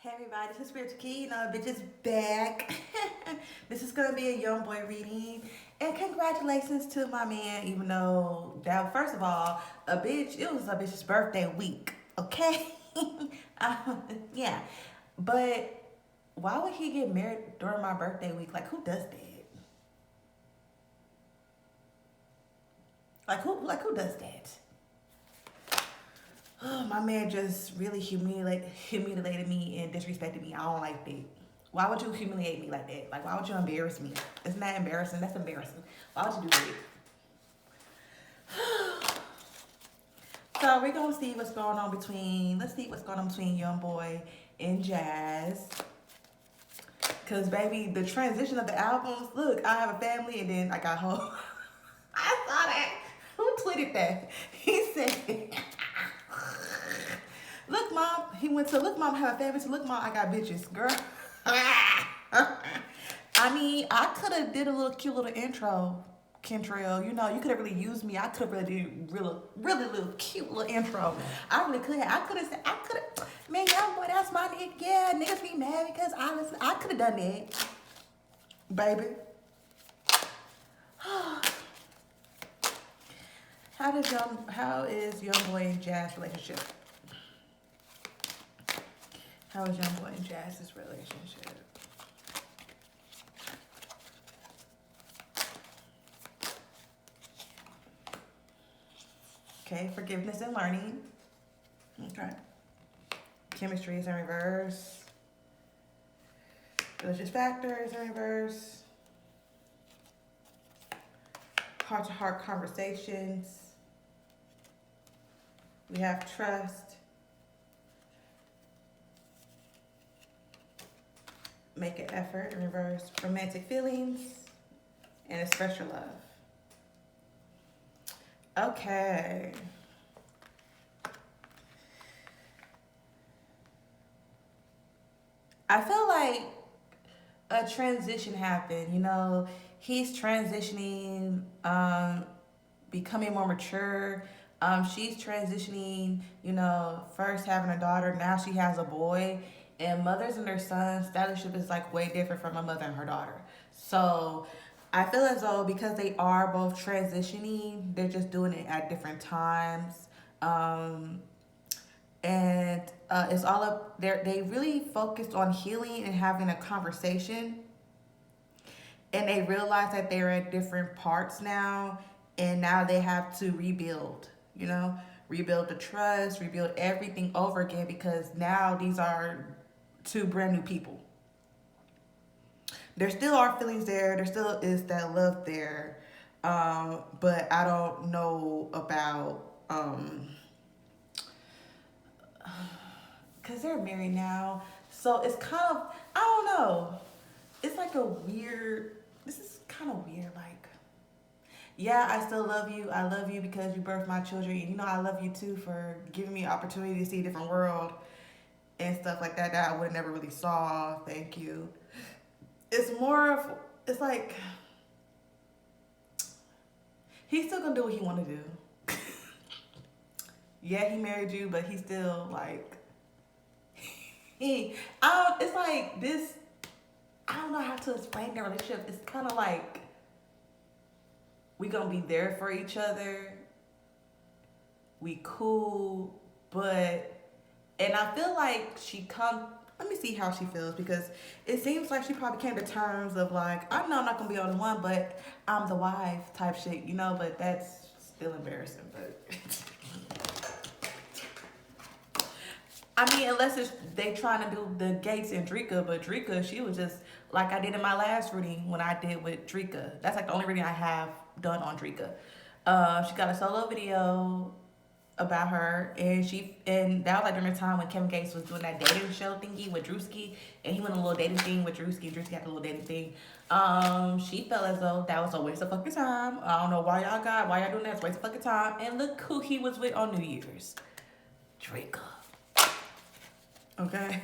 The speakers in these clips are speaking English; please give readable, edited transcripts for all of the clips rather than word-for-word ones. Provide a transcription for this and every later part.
Hey everybody, this is Spiritual Key. You know, bitch is back. This is gonna be a young boy reading, and congratulations to my man. Even though that, first of all, it was a bitch's birthday week. Okay, yeah, but why would he get married during my birthday week? Like, who does that? Who does that? Oh, my man just really humiliated me and disrespected me. I don't like that. Why would you humiliate me like that? Like, why would you embarrass me? Isn't that embarrassing? That's embarrassing. Why would you do that? So we're gonna see what's going on between. Let's see what's going on between YoungBoy and Jazz. Cause baby, the transition of the albums. Look, I have a family, and then I got home. I saw that. Who tweeted that? He said. Look, mom. He went to look, mom. I have a family. To look, mom. I got bitches, girl. I mean, I could have did a little cute little intro, Kentrell. You know, you could have really used me. I could have really did really little cute little intro. I really could have. I could have said. I could have. Man, young boy, that's my nigga. Yeah, niggas be mad because I could have done that, baby. How is young boy and Jazz relationship? How is young boy and Jazz's relationship? Okay, forgiveness and learning. Okay. Chemistry is in reverse. Religious factors in reverse. Heart-to-heart conversations. We have trust. Make an effort in reverse. Romantic feelings. And express your love. Okay. I feel like a transition happened. You know, he's transitioning, becoming more mature. She's transitioning, you know, first having a daughter, now she has a boy. And mothers and their sons, that relationship is like way different from a mother and her daughter. So I feel as though because they are both transitioning, they're just doing it at different times. And it's all up there. They really focused on healing and having a conversation. And they realize that they're at different parts now. And now they have to rebuild, you know, rebuild the trust, rebuild everything over again because now these are two brand new people. There still are feelings there. There still is that love there. But I don't know about, because they're married now. So it's kind of, I don't know. It's like this is kind of weird. Like, yeah, I still love you. I love you because you birthed my children. And you know, I love you too for giving me an opportunity to see a different world and stuff like that I would have never really saw. Thank you. It's like, he's still gonna do what he want to do. Yeah, he married you, but he's still like, it's like this, I don't know how to explain their relationship. It's kind of like, we gonna be there for each other. We cool, and I feel like let me see how she feels because it seems like she probably came to terms of like, I know I'm not gonna be the only one, but I'm the wife type shit, you know, but that's still embarrassing, but. I mean, unless they trying to do the Gates and Drika, but Drika, she was just like I did in my last reading when I did with Drika. That's like the only reading I have done on Drika. She got a solo video about her, and that was like during the time when Kevin Gates was doing that dating show thingy with Drewski, and he went on a little dating thing with Drewski. Drewski had a little dating thing. She felt as though that was a waste of fucking time. I don't know why y'all doing that. It's a waste of fucking time. And look who he was with on New Year's, Drika. Okay,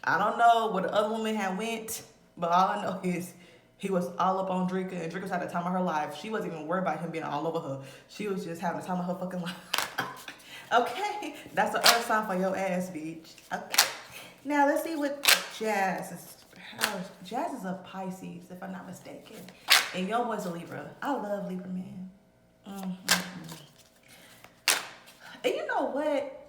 I don't know where the other woman had went, but all I know is he was all up on Drika, and Drika was having the time of her life. She wasn't even worried about him being all over her. She was just having the time of her fucking life. Okay, that's the earth sign for your ass, bitch. Okay, Now let's see what Jazz is. Jazz is a Pisces, if I'm not mistaken, and YoungBoy's a Libra. I love Libra men. Mm-hmm. And you know what?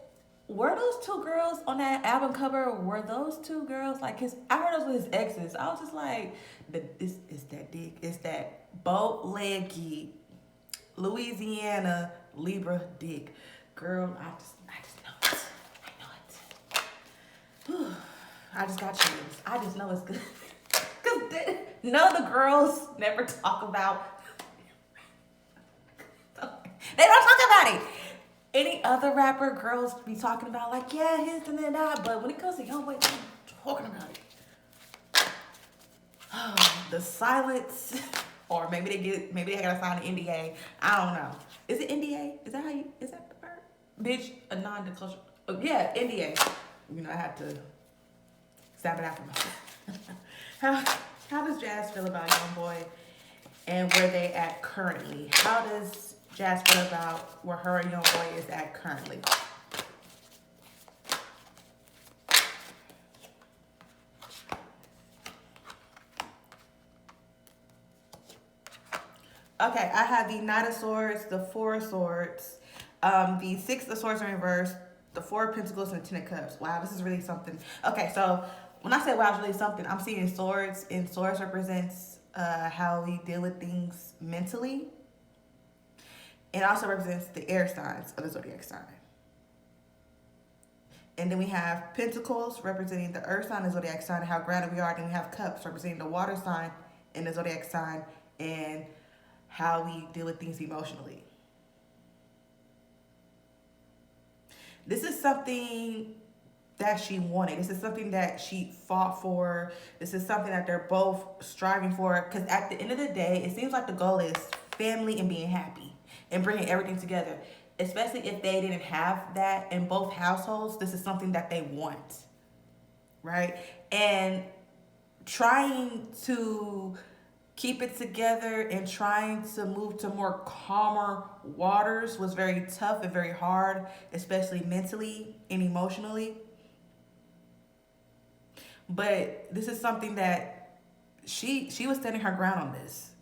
Were those two girls on that album cover? Were those two girls like his? I heard those with his exes. I was just like, this is that dick. It's that bow-legged Louisiana Libra dick, girl. I just know it. I know it. I just got chills. I just know it's good. Cause none of the girls never talk about. They don't talk about it. Any other rapper, girls be talking about like, yeah, his and that. But when it comes to YoungBoy, they're talking about it. Oh, the silence, or maybe they gotta sign an NDA. I don't know. Is it NDA? Is that the word? Bitch, a non-disclosure. Oh, yeah, NDA. You know, I had to stab it out for myself. How does Jazz feel about YoungBoy and where they at currently? How does Jazz feel about where her and YoungBoy is at currently? Okay, I have the Knight of Swords, the Four of Swords, the Six of Swords in reverse, the Four of Pentacles, and the Ten of Cups. Wow, this is really something. Okay, so when I say wow, it's really something, I'm seeing swords, and swords represents how we deal with things mentally. It also represents the air signs of the zodiac sign. And then we have Pentacles representing the earth sign, the zodiac sign, and how grounded we are. Then we have Cups representing the water sign and the zodiac sign, and how we deal with things emotionally. This is something that she wanted. This is something that she fought for. This is something that they're both striving for. Because at the end of the day, it seems like the goal is family and being happy and bringing everything together. Especially if they didn't have that in both households, this is something that they want, right? And trying to keep it together and trying to move to more calmer waters was very tough and very hard, especially mentally and emotionally. But this is something that she was standing her ground on this.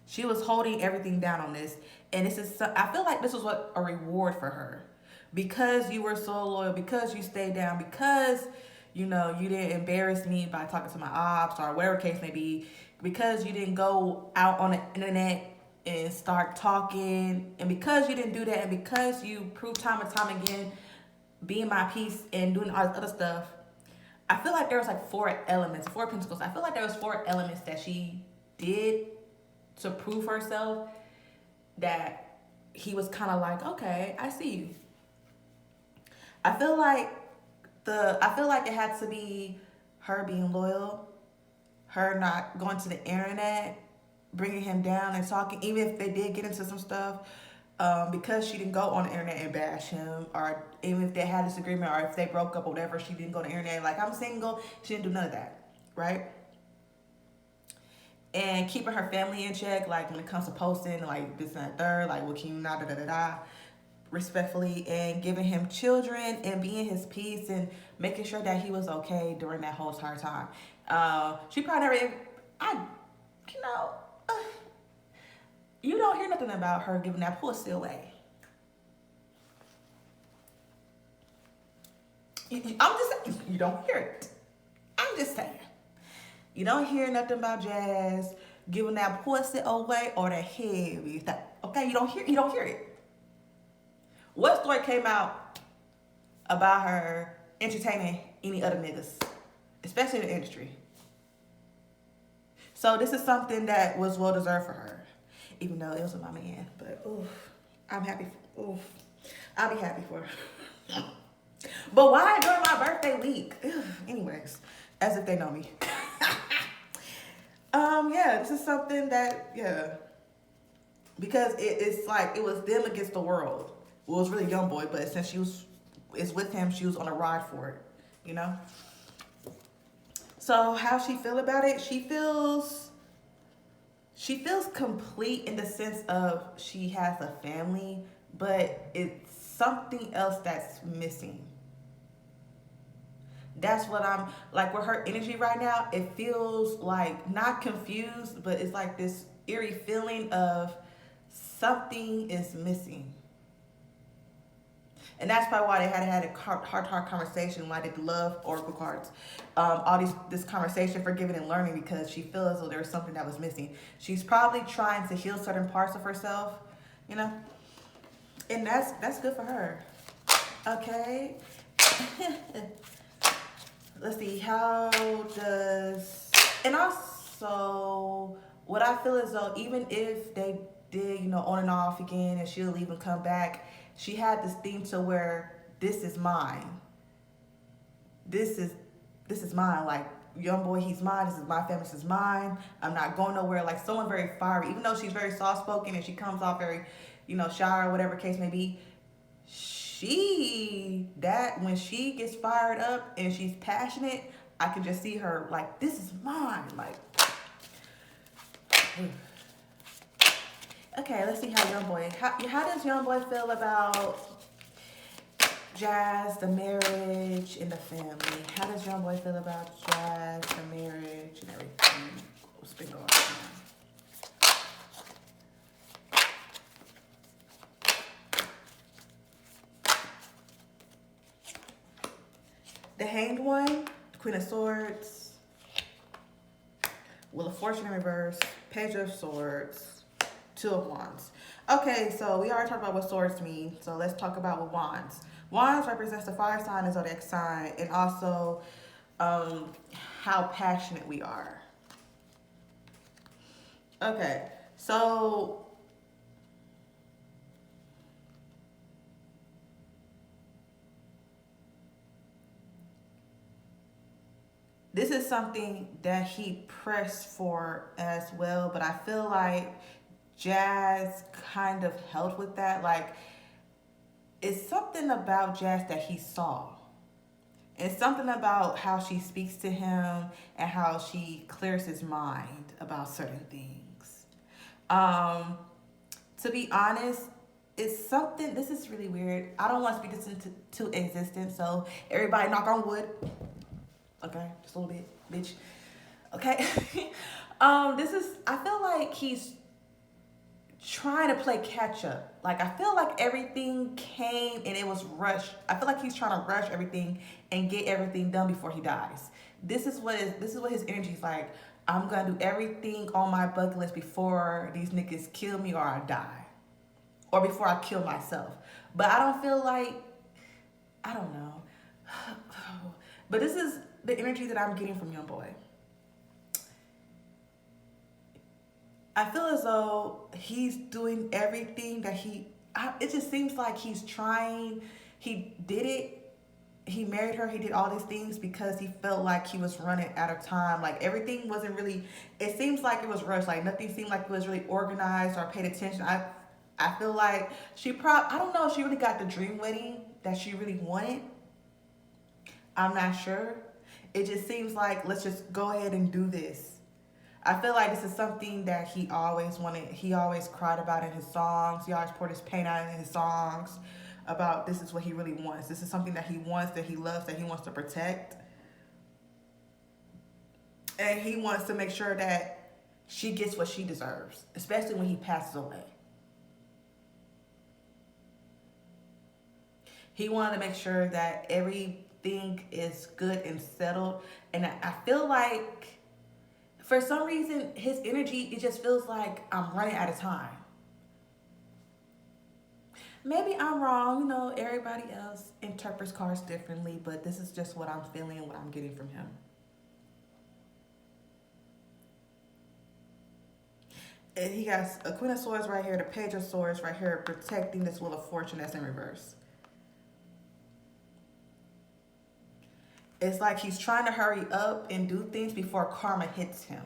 She was holding everything down on this. And this is, I feel like this was what a reward for her. Because you were so loyal, because you stayed down, because, you know, you didn't embarrass me by talking to my ops or whatever case may be, because you didn't go out on the internet and start talking, and because you didn't do that, and because you proved time and time again being my peace and doing all this other stuff, I feel like there was like four elements, four pentacles. I feel like there was four elements that she did to prove herself, that he was kind of like, okay, I see you. I feel like it had to be her being loyal, her not going to the internet, bringing him down and talking, even if they did get into some stuff, because she didn't go on the internet and bash him, or even if they had a disagreement, or if they broke up or whatever, she didn't go on the internet like, I'm single. She didn't do none of that, right? And keeping her family in check, like when it comes to posting, like this and that third, like what can you not, respectfully, and giving him children and being his peace and making sure that he was okay during that whole entire time. She probably never, you don't hear nothing about her giving that pussy away. I'm just saying, you don't hear it. I'm just saying. You don't hear nothing about Jazz giving that pussy away or the heavy stuff. Okay, you don't hear it. What story came out about her entertaining any other niggas, especially in the industry? So this is something that was well deserved for her, even though it was with my man. But I'm happy. I'll be happy for her. But why during my birthday week? Anyways, as if they know me. Yeah, this is something that, because it's like it was them against the world. Well, it was really YoungBoy, but since is with him, she was on a ride for it, you know? So how she feel about it? She feels complete in the sense of she has a family, but it's something else that's missing. That's what I'm like with her energy right now. It feels like not confused, but it's like this eerie feeling of something is missing. And that's probably why they had a heart conversation. Why they did love oracle cards, all this conversation for giving and learning, because she feels as though there was something that was missing. She's probably trying to heal certain parts of herself, you know, and that's good for her. Okay. Let's see, how does, and also what I feel as though even if they did, you know, on and off again and she'll leave and come back, she had this theme to where this is mine. This is this is mine. Like, young boy, he's mine. This is my family. This is mine. I'm not going nowhere. Like someone very fiery, even though she's very soft spoken and she comes off very, you know, shy or whatever case may be. That when she gets fired up and she's passionate, I can just see her like, this is mine. Like, okay, let's see how young boy. How does young boy feel about Jazz, the marriage, and the family? How does young boy feel about Jazz, the marriage, and everything? What's been going on? The Hanged One, Queen of Swords, Wheel of Fortune in reverse, Page of Swords, Two of Wands. Okay, so we already talked about what swords mean, so let's talk about what wands. Wands represents the fire sign and zodiac sign, and also how passionate we are. Okay, so this is something that he pressed for as well, but I feel like Jazz kind of helped with that. Like, it's something about Jazz that he saw. It's something about how she speaks to him and how she clears his mind about certain things. To be honest, it's something, this is really weird. I don't want to speak this into existence, so everybody knock on wood. Okay, just a little bit, bitch. Okay. I feel like he's trying to play catch up. Like, I feel like everything came and it was rushed. I feel like he's trying to rush everything and get everything done before he dies. This is what his energy is like. I'm gonna do everything on my bucket list before these niggas kill me or I die, or before I kill myself. But I don't feel like, I don't know. But this is the energy that I'm getting from young boy. I feel as though he's doing everything that it just seems like he's trying. He did it. He married her. He did all these things because he felt like he was running out of time. Like, everything wasn't really, it seems like it was rushed. Like, nothing seemed like it was really organized or paid attention. I feel like I don't know if she really got the dream wedding that she really wanted. I'm not sure. It just seems like, let's just go ahead and do this. I feel like this is something that he always wanted. He always cried about in his songs. He always poured his pain out in his songs about this is what he really wants. This is something that he wants, that he loves, that he wants to protect. And he wants to make sure that she gets what she deserves, especially when he passes away. He wanted to make sure that everything is good and settled. And I feel like, for some reason, his energy, it just feels like I'm running out of time. Maybe I'm wrong. You know, everybody else interprets cards differently, but this is just what I'm feeling and what I'm getting from him. And he has a Queen of Swords right here, the Page of Swords right here, protecting this Wheel of Fortune that's in reverse. It's like he's trying to hurry up and do things before karma hits him,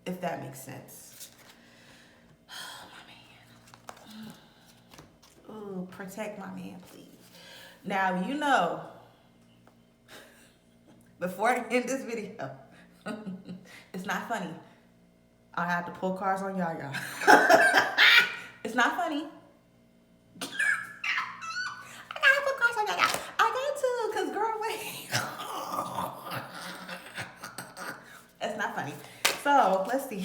if that makes sense. Oh, my man. Ooh, protect my man, please. Now, you know, before I end this video, it's not funny. I have to pull cards on Yaya. It's not funny. I gotta put cards on Yaya. I got to, because girl, wait. let's see.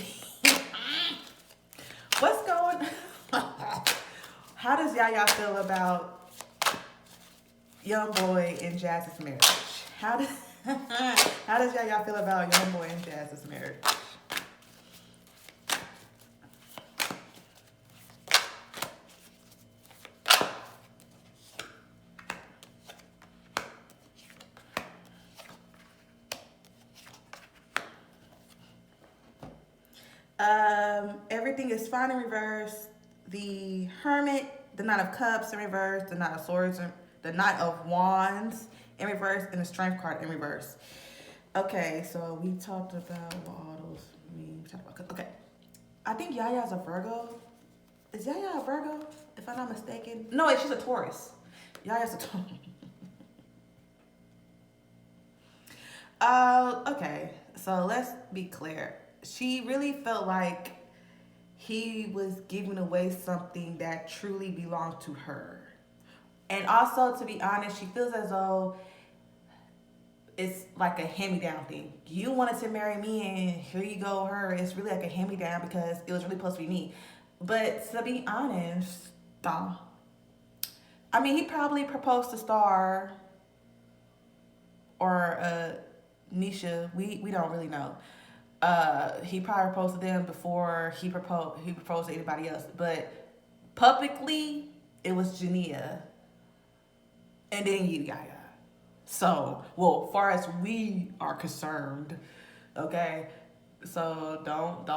What's going How does Yaya feel about YoungBoy and Jazz's marriage? How does how does Yaya feel about YoungBoy and Jazz's marriage? Everything is fine in reverse. The Hermit, the Knight of Cups in reverse, the Knight of Swords, the Knight of Wands in reverse, and the Strength card in reverse. Okay, so we talked about what all those mean. We talked about, okay. I think Yaya's a Virgo. Is Yaya a Virgo? If I'm not mistaken. No, wait, she's a Taurus. Yaya's a Taurus. Okay. So let's be clear. She really felt like he was giving away something that truly belonged to her. And also, to be honest, she feels as though it's like a hand-me-down thing. You wanted to marry me and here you go, her. It's really like a hand-me-down because it was really supposed to be me. But to be honest, though, I mean, he probably proposed to Star or Nisha. We don't really know. He probably proposed to them before he proposed to anybody else. But publicly, it was Jania, and then you, Yaya. So, well, as far as we are concerned, okay. So don't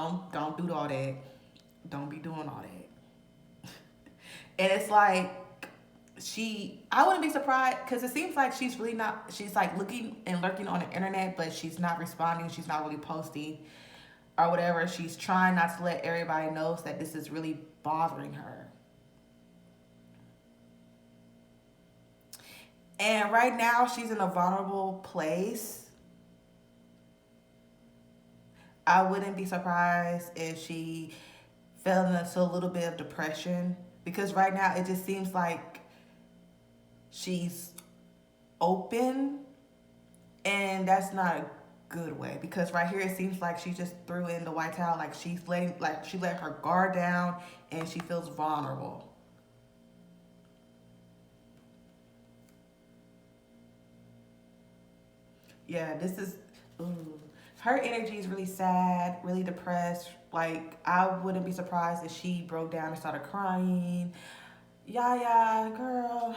do all that. Don't be doing all that. And it's like I wouldn't be surprised because it seems like she's really not. She's like looking and lurking on the internet, but she's not responding. She's not really posting or whatever. She's trying not to let everybody know that this is really bothering her. And right now, she's in a vulnerable place. I wouldn't be surprised if she fell into a little bit of depression because right now it just seems like she's open, and that's not a good way because right here it seems like she just threw in the white towel, like she let her guard down and she feels vulnerable. Yeah, this is, ooh. Her energy is really sad, really depressed. Like, I wouldn't be surprised if she broke down and started crying. Yaya, girl.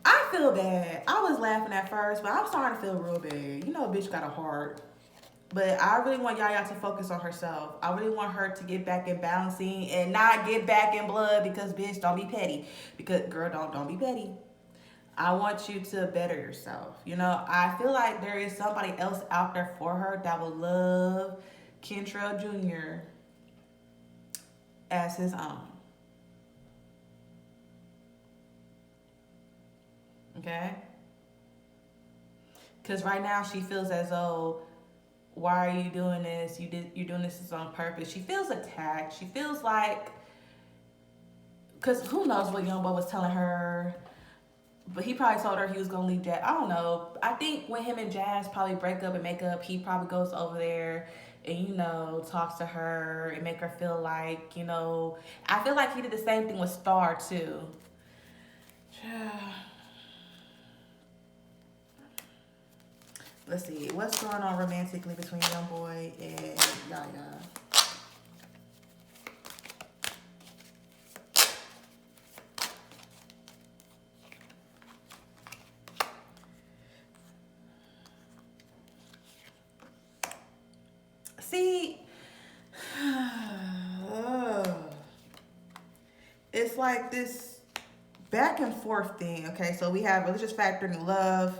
I feel bad. I was laughing at first, but I'm starting to feel real bad. You know, a bitch got a heart. But I really want Yaya to focus on herself. I really want her to get back in balancing and not get back in blood because, bitch, don't be petty. Because, girl, don't be petty. I want you to better yourself. You know, I feel like there is somebody else out there for her that would love Kentrell Jr. as his own. Okay? Because right now she feels as though, why are you doing this? You're doing this on purpose. She feels attacked. She feels like, because who knows what YoungBoy was telling her. But he probably told her he was going to leave Jazz. I don't know. I think when him and Jazz probably break up and make up, he probably goes over there and, you know, talks to her and make her feel like, you know, I feel like he did the same thing with Star, too. Let's see. What's going on romantically between YoungBoy and Yaya? See, it's like this back and forth thing. Okay, so we have religious factor and love.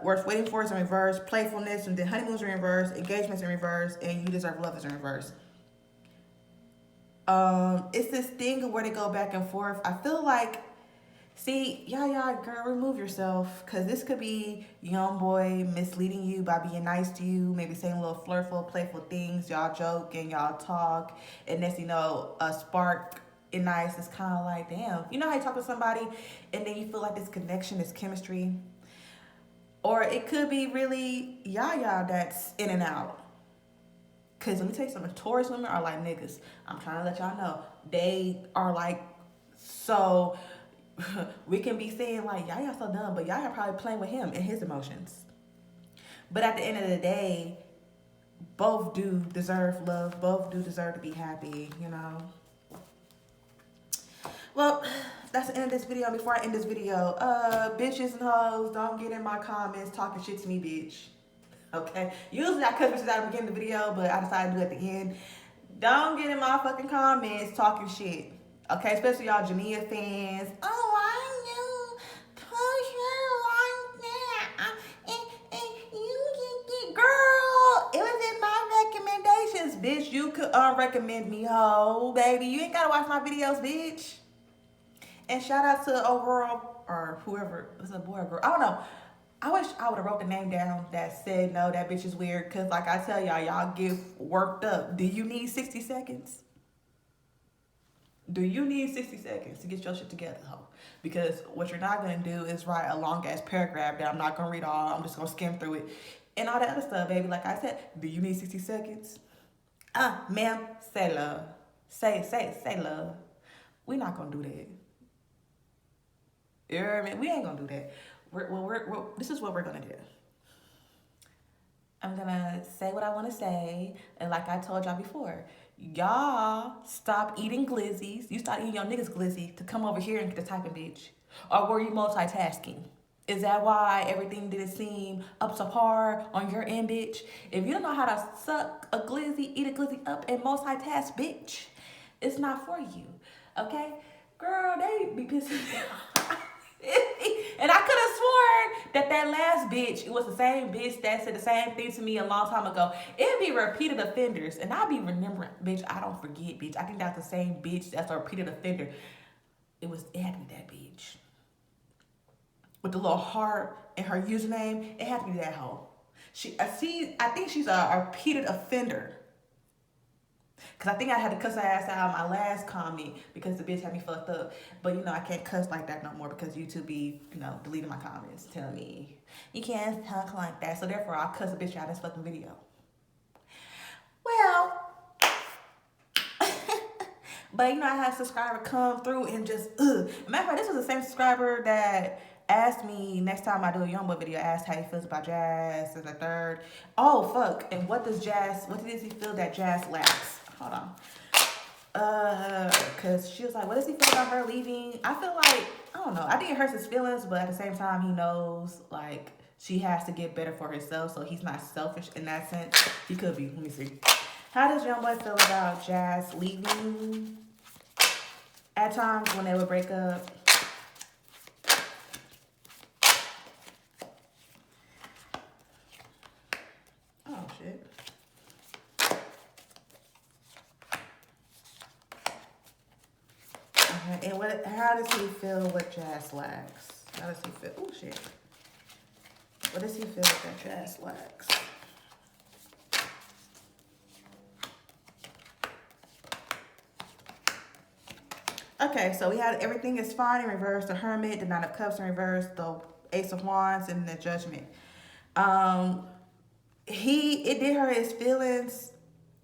Worth waiting for is in reverse, playfulness, and then honeymoons in reverse, engagements in reverse, and you deserve love is in reverse. It's this thing of where they go back and forth. I feel like, see, Yaya, girl, remove yourself, because this could be YoungBoy misleading you by being nice to you, maybe saying little flirtful, playful things. Y'all joke and y'all talk, and next you know, a spark and nice is kind of like, damn. You know how you talk to somebody, and then you feel like this connection, this chemistry? Or it could be really Yaya that's in and out. Cause let me tell you something, Taurus women are like niggas. I'm trying to let y'all know. They are like so we can be saying like Yaya so dumb, but Yaya probably playing with him and his emotions. But at the end of the day, both do deserve love. Both do deserve to be happy, you know. Well, that's the end of this video. Before I end this video, bitches and hoes, don't get in my comments talking shit to me, bitch. Okay? Usually I cut bitches out at the beginning of the video, but I decided to do it at the end. Don't get in my fucking comments talking shit. Okay? Especially y'all Jania fans. Oh, why you push her like that? Girl, it was in my recommendations, bitch. You could unrecommend me, ho, baby. You ain't gotta watch my videos, bitch. And shout out to overall or whoever was a boy or girl. I don't know. I wish I would have wrote the name down that said no, that bitch is weird. Cause like I tell y'all, y'all get worked up. Do you need 60 seconds? Do you need 60 seconds to get your shit together, ho? Because what you're not gonna do is write a long ass paragraph that I'm not gonna read all. I'm just gonna skim through it. And all that other stuff, baby. Like I said, do you need 60 seconds? Ma'am, say love. Say love. We're not gonna do that. You know what I mean? We ain't gonna do that. This is what we're gonna do. I'm gonna say what I wanna say. And like I told y'all before, y'all stop eating glizzies. You start eating your niggas glizzy to come over here and get the typing, bitch. Or were you multitasking? Is that why everything didn't seem up to par on your end, bitch? If you don't know how to suck a glizzy, eat a glizzy up, and multitask, bitch, it's not for you. Okay? Girl, they be pissing me off. And I could have sworn that last bitch, it was the same bitch that said the same thing to me a long time ago. It'd be repeated offenders. And I'll be remembering, bitch, I don't forget, bitch. I think that's the same bitch that's a repeated offender. It had to be that bitch. With the little heart and her username, it had to be that hoe. I think she's a repeated offender. Cause I think I had to cuss her ass out on my last comment because the bitch had me fucked up. But you know, I can't cuss like that no more because YouTube be, deleting my comments, telling me you can't talk like that. So therefore, I'll cuss a bitch out of this fucking video. Well, but I had a subscriber come through and just Matter of fact, this was the same subscriber that asked me next time I do a YoungBoy video, asked how he feels about Jazz as a third. Oh fuck! And what does he feel that Jazz lacks? Hold on. Cause she was like, what does he feel about her leaving? I feel like, I don't know. I think it hurts his feelings, but at the same time, he knows like she has to get better for herself, so he's not selfish in that sense. He could be. Let me see. How does YoungBoy feel about Jazz leaving? At times when they would break up. Oh shit. Okay, and how does he feel what Jazz lacks? How does he feel? Oh shit. What does he feel that Jazz lacks? Okay, so we had everything is fine in reverse, the Hermit, the Nine of Cups in reverse, the Ace of Wands, and the Judgment. It did hurt his feelings,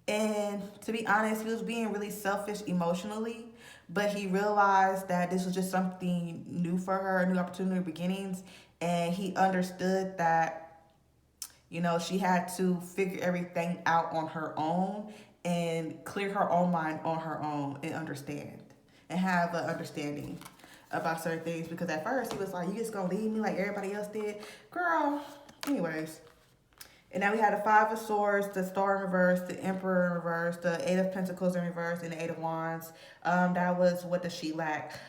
and to be honest, he was being really selfish emotionally, but he realized that this was just something new for her, a new opportunity, beginnings, and he understood that, she had to figure everything out on her own and clear her own mind on her own and understand and have an understanding about certain things, because at first he was like, you just gonna leave me like everybody else did? Girl, anyways. And now we had the Five of Swords, the Star in reverse, the Emperor in reverse, the Eight of Pentacles in reverse, and the Eight of Wands. That was, what does she lack?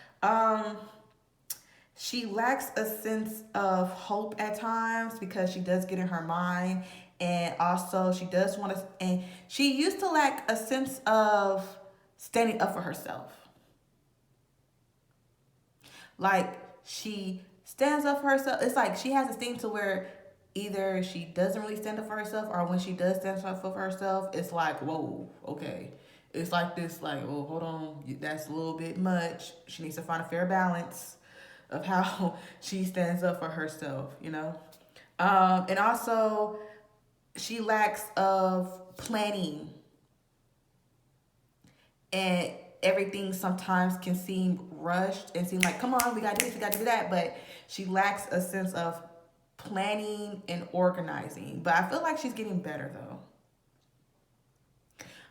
She lacks a sense of hope at times because she does get in her mind. And also she does want to, and she used to lack a sense of standing up for herself. Like, she stands up for herself. It's like she has this thing to where either she doesn't really stand up for herself, or when she does stand up for herself, it's like, whoa, okay. It's like this, like, oh, hold on, that's a little bit much. She needs to find a fair balance of how she stands up for herself, And also, she lacks of planning, and everything sometimes can seem rushed and seem like, come on, we gotta do this, we gotta do that. But she lacks a sense of planning and organizing. But I feel like she's getting better though.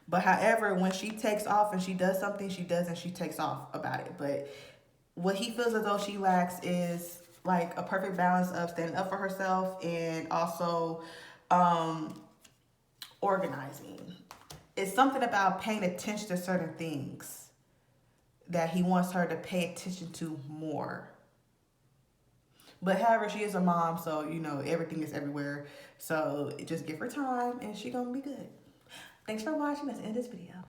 But however, when she takes off and she does something, she does and she takes off about it. But what he feels as though she lacks is like a perfect balance of standing up for herself and also um, organizing. It's something about paying attention to certain things that he wants her to pay attention to more. But however, she is a mom, so you know everything is everywhere. So just give her time, and she gonna be good. Thanks for watching. Let's end this video.